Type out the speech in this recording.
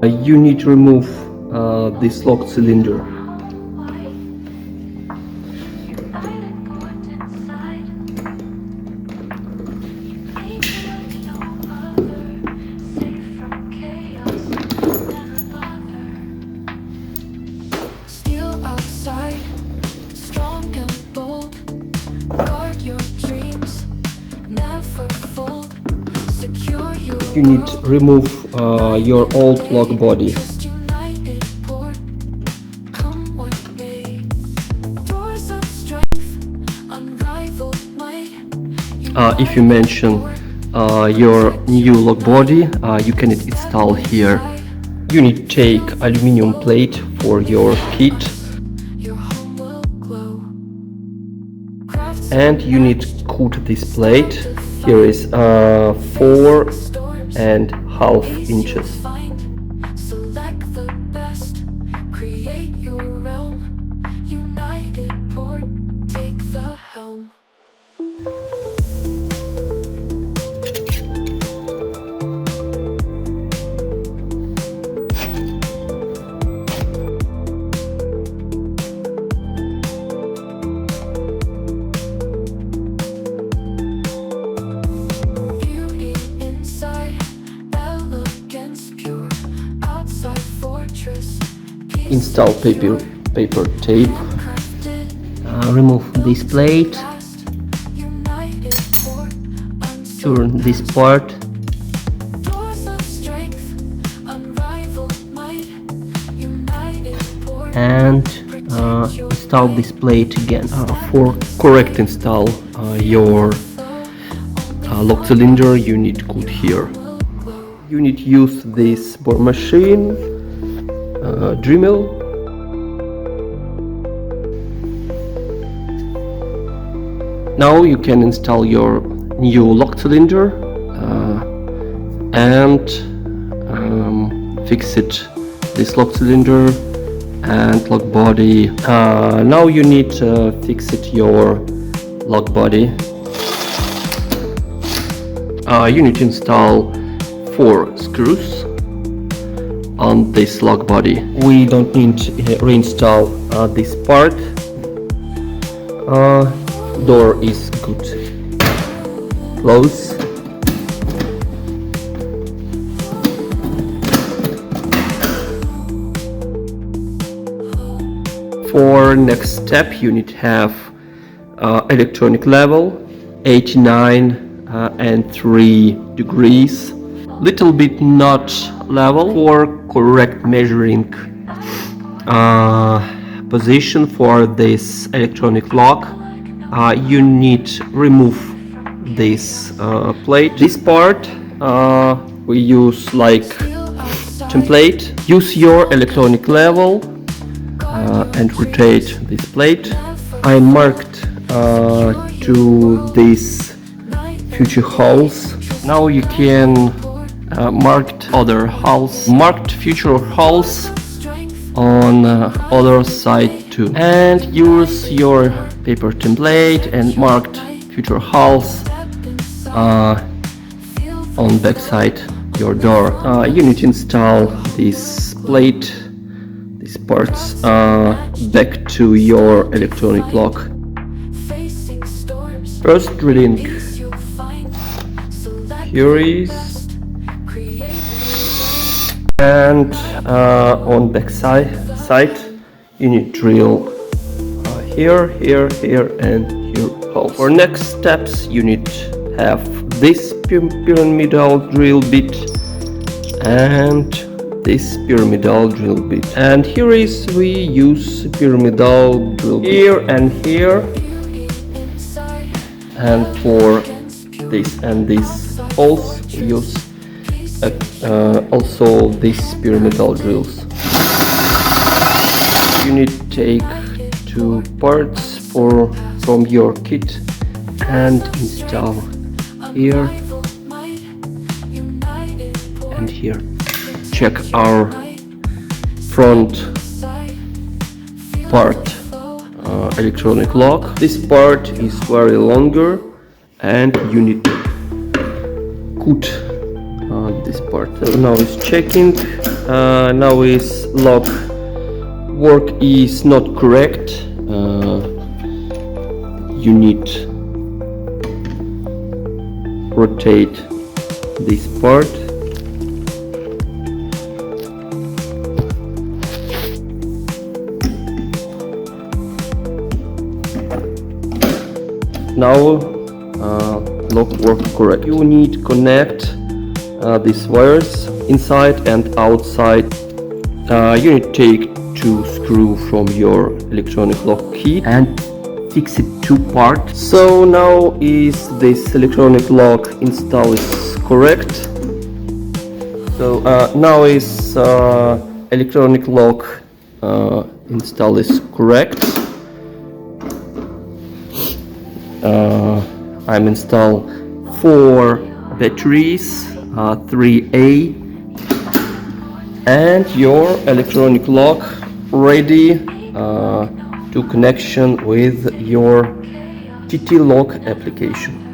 You need to remove this lock cylinder. You need to remove your old lock body. If you mention your new lock body, you can install here. You need to take aluminum plate for your kit, and you need to cut this plate. Here is 4.5 inches. Install paper tape. Remove this plate. Turn this part. And install this plate again. For correct install your lock cylinder, you need to cut here. You need to use this bore machine, Dremel. Now you can install your new lock cylinder and fix it. This lock cylinder and lock body. Now you need to fix it your lock body. You need to install 4 screws on this lock body. We don't need to reinstall this part. Door is good. Close. For next step, you need to have electronic level 89 and 3 degrees. Little bit not level. For correct measuring position for this electronic lock, you need to remove this plate. This part we use like template. Use your electronic level and rotate this plate. I marked to these future holes. Now you can mark other holes. Marked future holes on other side too. And use your paper template and marked future holes on back side your door. You need to install this plate, these parts back to your electronic lock. First drilling. Here is, and on back side you need to drill here, and here holes. For next steps, you need to have this pyramidal drill bit and this pyramidal drill bit. And here is, we use pyramidal drill bit here and here, and for this and this holes we use also these pyramidal drills. You need to take 2 parts from your kit and install here and here. Check our front part electronic lock. This part is very longer and you need to cut this part. So now it's checking. Now is lock work is not correct. You need rotate this part. Now lock work correct. You need connect these wires inside and outside. You need to take two screws from your electronic lock key and fix it two parts. So now is this electronic lock install is correct. So now is electronic lock install is correct. I'm install 4 batteries, 3A, and your electronic lock ready to connection with your TT lock application.